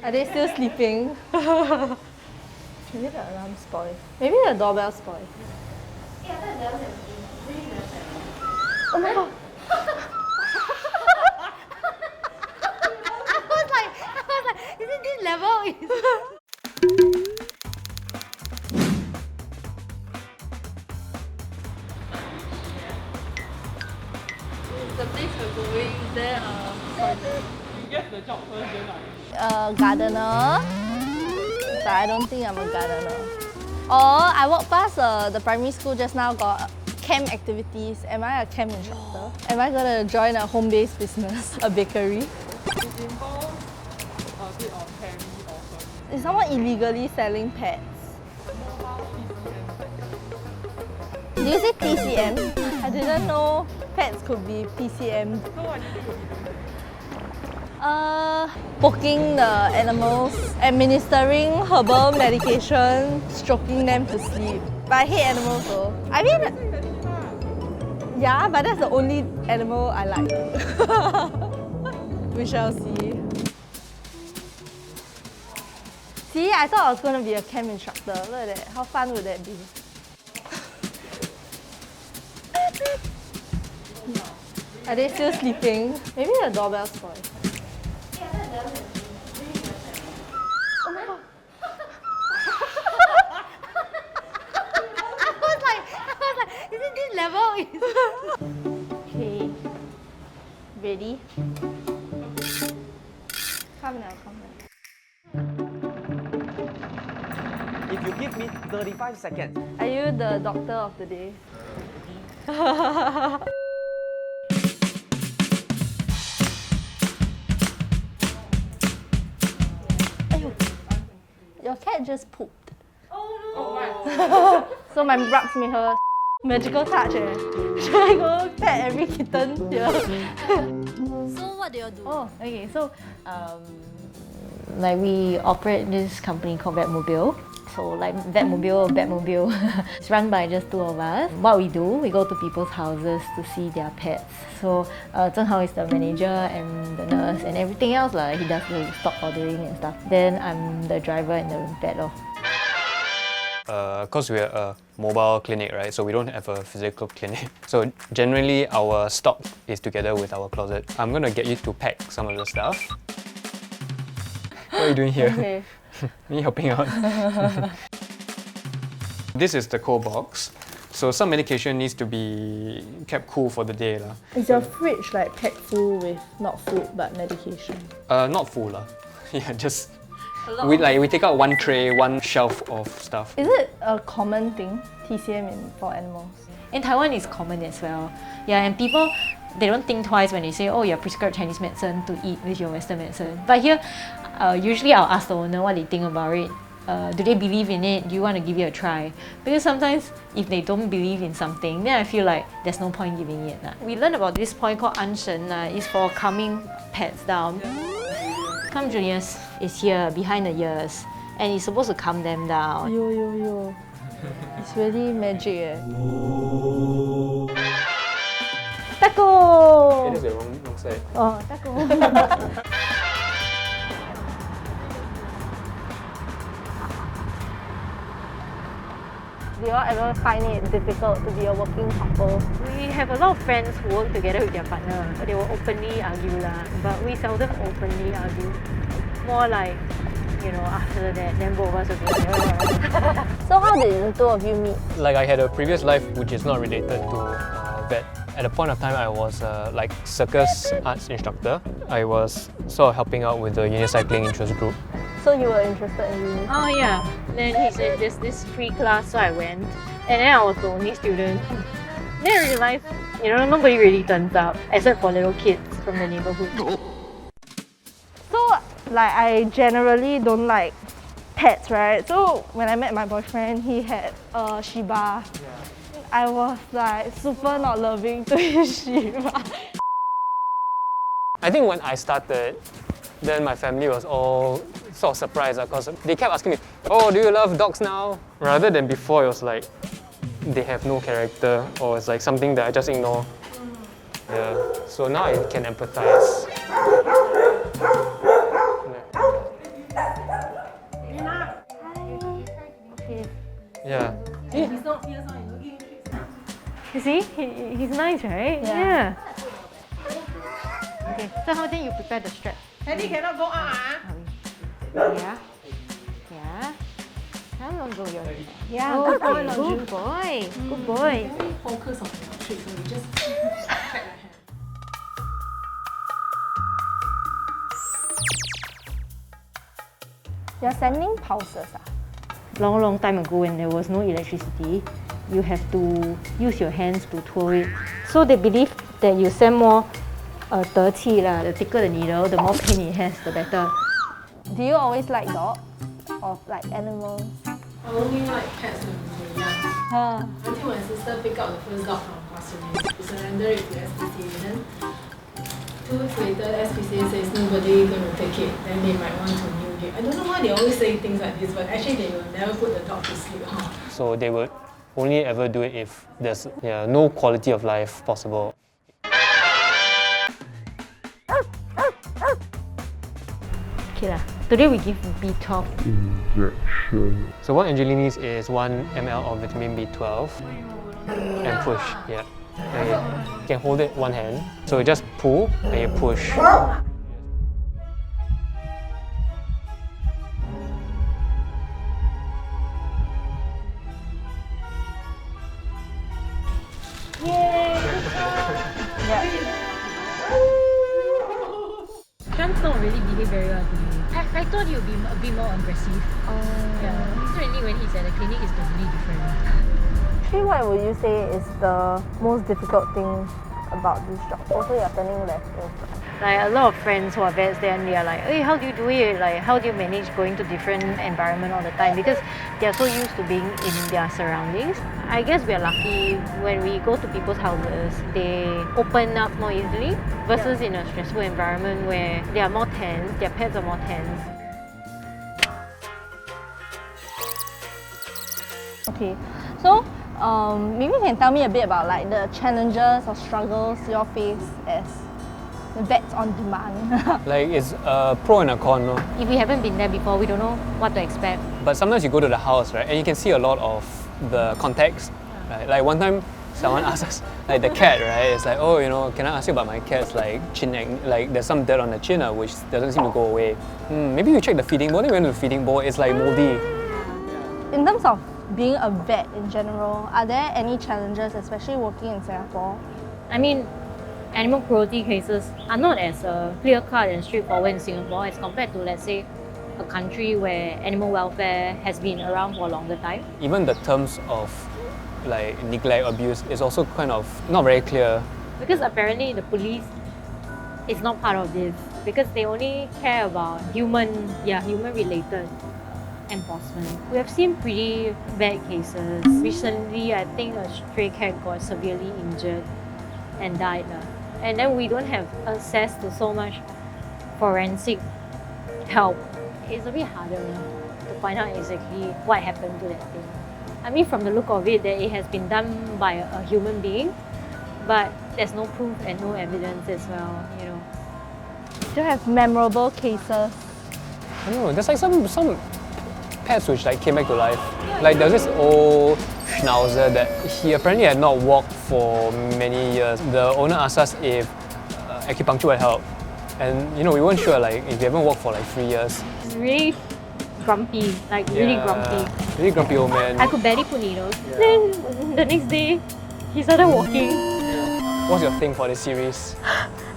Are they still sleeping? Maybe the alarm spoiled. Maybe the doorbell spoiled. Oh my god! I was like, is it this level? The place we're going, is there a toilet? You get the job first, then gardener. But I don't think I'm a gardener. Or I walked past the primary school just now, got camp activities. Am I a camp instructor? Am I gonna join a home-based business, a bakery? It involves a bit of carry or service. Is someone illegally selling pets? Did you say PCM? I didn't know pets could be PCM. So what do you think? Poking the animals, administering herbal medication, stroking them to sleep. But I hate animals though. I mean, yeah, but that's the only animal I like. We shall see. See, I thought I was going to be a camp instructor. Look at that. How fun would that be? Are they still sleeping? Maybe the doorbell spoiled. Oh my god! I was like, is it this level? Okay. Ready? Come now, come now. If you give me 35 seconds. Are you the doctor of the day? Your cat just pooped. Oh, So my rubs made her magical touch. Should I go pet every kitten here? So what do you do? Oh, okay. So, like we operate this company called VetMobile. So like VetMobile. It's run by just two of us. What we do, we go to people's houses to see their pets. So Zheng Hao is the manager and the nurse and everything else. He does the stock ordering and stuff. Then I'm the driver and the vet. Because we're a mobile clinic, right? So we don't have a physical clinic. So generally our stock is together with our closet. I'm gonna get you to pack some of the stuff. What are you doing here? Okay. Me helping out. This is the cold box. So some medication needs to be kept cool for the day. Is your fridge like packed full with not food but medication? Not full. Yeah, just we take out one tray, one shelf of stuff. Is it a common thing, TCM for animals? In Taiwan, it's common as well. Yeah, and people, they don't think twice when they say, oh, you're prescribed Chinese medicine to eat with your Western medicine. But here, usually I'll ask the owner what they think about it. Do they believe in it? Do you want to give it a try? Because sometimes if they don't believe in something, then I feel like there's no point giving it. We learned about this point called Anshen. It's for calming pets down. Calm Juniors is here, behind the ears. And it's supposed to calm them down. Yo. It's really magic. Taco! It is the wrong side. Oh, taco. Do you all ever find it difficult to be a working couple? We have a lot of friends who work together with their partner, but they will openly argue but we seldom openly argue. More like, after that, then both of us will be like, So how did the two of you meet? Like I had a previous life which is not related to vet. At a point of time, I was like circus arts instructor. I was sort of helping out with the unicycling interest group. So you were interested in uni? oh yeah. Then he said there's this free class, so I went. And then I was the only student. Then I realized, nobody really turns up, except for little kids from the neighborhood. So, I generally don't like pets, right? So when I met my boyfriend, he had a Shiba. I was super not loving to his Shiba. I think when I started, then my family was all sort of surprised because they kept asking me, oh, do you love dogs now? Rather than before, it was like they have no character or it's like something that I just ignore. Yeah. So now I can empathize. Yeah. He's not fierce, you know, give him treats. You see, he's nice, right? Yeah. Okay, so how then you prepare the strap? Teddy cannot go out. Yeah. Yeah. How long go your Yeah, Oh, good boy, good boy. Good boy. Very focus on your treats, so you just pat your hand. You're sending pulses. Long time ago when there was no electricity, you have to use your hands to twirl it. So they believe that you send more 得气 lah. The thicker the needle, the more pain it has, the better. Do you always like dogs or like animals? I only like pets when we were young. Huh. Until my sister picked up the first dog from Pasir Ris, we surrendered it to SPCA. Then 2 weeks later, SPCA says nobody going to take it. Then they might want to new it. I don't know why they always say things like this, but actually they will never put the dog to sleep. Huh? So they would only ever do it if there's no quality of life possible. Okay lah. Today we give B12. So what Angeline needs is 1 ml of vitamin B12 and push. Yeah. And you can hold it one hand. So you just pull and you push. Sean's not really behave very well today. I thought he would be a bit more aggressive. Yeah. Certainly when he's at the clinic, it's totally different. Actually, what would you say is the most difficult thing about this job? Also, you're turning left. Like a lot of friends who are vets, then they are like, hey, how do you do it? Like, how do you manage going to different environment all the time? Because they are so used to being in their surroundings. I guess we are lucky when we go to people's houses, they open up more easily versus in a stressful environment where they are more tense, their pets are more tense. Okay, so maybe you can tell me a bit about like the challenges or struggles you all face as vets on demand. Like it's a pro and a con, no? If we haven't been there before, we don't know what to expect. But sometimes you go to the house, right, and you can see a lot of the context, right? Like one time, someone asked us, like the cat, right? It's like, oh, you know, can I ask you about my cat's like chin, like there's some dirt on the chin, which doesn't seem to go away. Maybe you check the feeding bowl. Then we went to the feeding bowl. It's like moldy. In terms of being a vet in general, are there any challenges, especially working in Singapore? I mean, animal cruelty cases are not as clear-cut and straightforward in Singapore as compared to, let's say, a country where animal welfare has been around for a longer time. Even the terms of like neglect, abuse is also kind of not very clear. Because apparently the police is not part of this because they only care about human-related enforcement. We have seen pretty bad cases. Recently, I think a stray cat got severely injured and died. And then we don't have access to so much forensic help. It's a bit harder to find out exactly what happened to that thing. I mean, from the look of it, that it has been done by a human being, but there's no proof and no evidence as well, you know. Do you have memorable cases? I don't know, there's like some pets which like came back to life. Like there was this old schnauzer that he apparently had not walked for many years. The owner asked us if acupuncture would help. And you know, we weren't sure like if you haven't walked for like 3 years. It's really grumpy, like really grumpy. Really grumpy old man. I could barely put needles. Then the next day, he started walking. What's your thing for this series?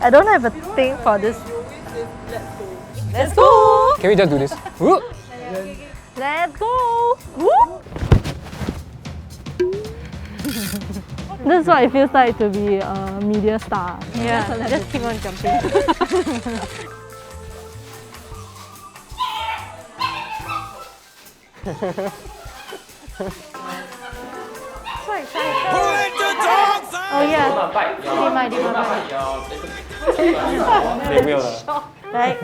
I don't have a thing for this. Let's go! Can we just do this? Woo! Let's go! Woo! This is what it feels like to be a media star. Yeah, just keep on jumping. Oh yeah, they might. They will. Right?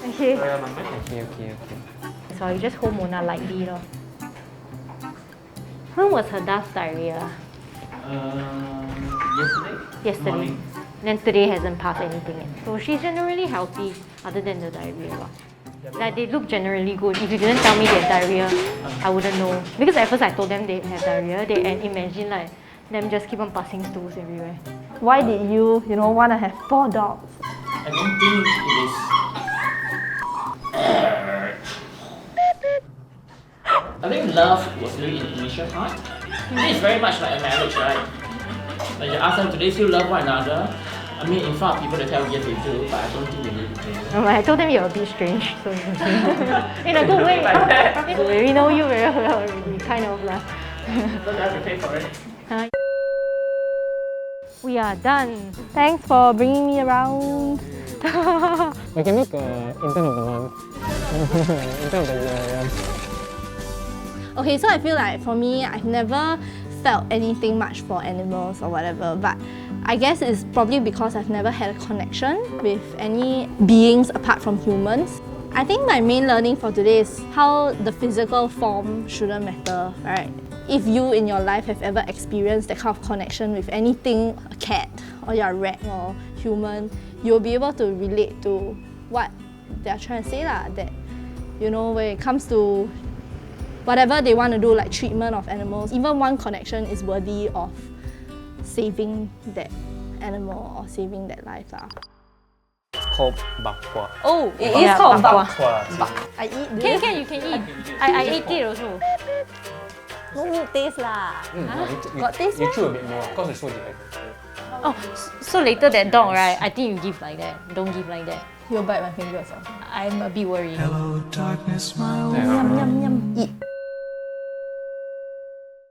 Okay. Okay. So you just hold Mona lightly. When was her last diarrhea? Yesterday. Morning. Then today hasn't passed anything yet. So she's generally healthy other than the diarrhea. Like they look generally good. If you didn't tell me they had diarrhea, I wouldn't know. Because at first I told them they have diarrhea, they imagine like them just keep on passing stools everywhere. Why did you want to have 4 dogs? I don't think it is. I think love was really in the initial part. I mean, it's very much like a marriage, right? Like you ask them, do they still love one another? I mean, in front of people, they tell yes they do, but I don't think they really do. I told them you're a bit strange, so it's okay. In a good way. We know you very well already, kind of lah. So they have to pay for it. We are done. Thanks for bringing me around. We can make intern of the month. Intern of the year, yeah. Okay, so I feel like for me, I've never felt anything much for animals or whatever, but I guess it's probably because I've never had a connection with any beings apart from humans. I think my main learning for today is how the physical form shouldn't matter, right? If you in your life have ever experienced that kind of connection with anything, a cat or you're a rat or human, you'll be able to relate to what they're trying to say lah, that when it comes to whatever they want to do, like treatment of animals, even one connection is worthy of saving that animal or saving that life lah. It's called bakwa. Oh, it is called Bakwa. I eat this. Can, you can eat. I ate it also. No need taste lah. Got taste You meh? chew a bit more because it's so dehydrated. Oh, so later that dog, right? I think you give like that. Don't give like that. You'll bite my fingers off. I'm a bit worried. Yeah. Yum, yum, yum. Eat.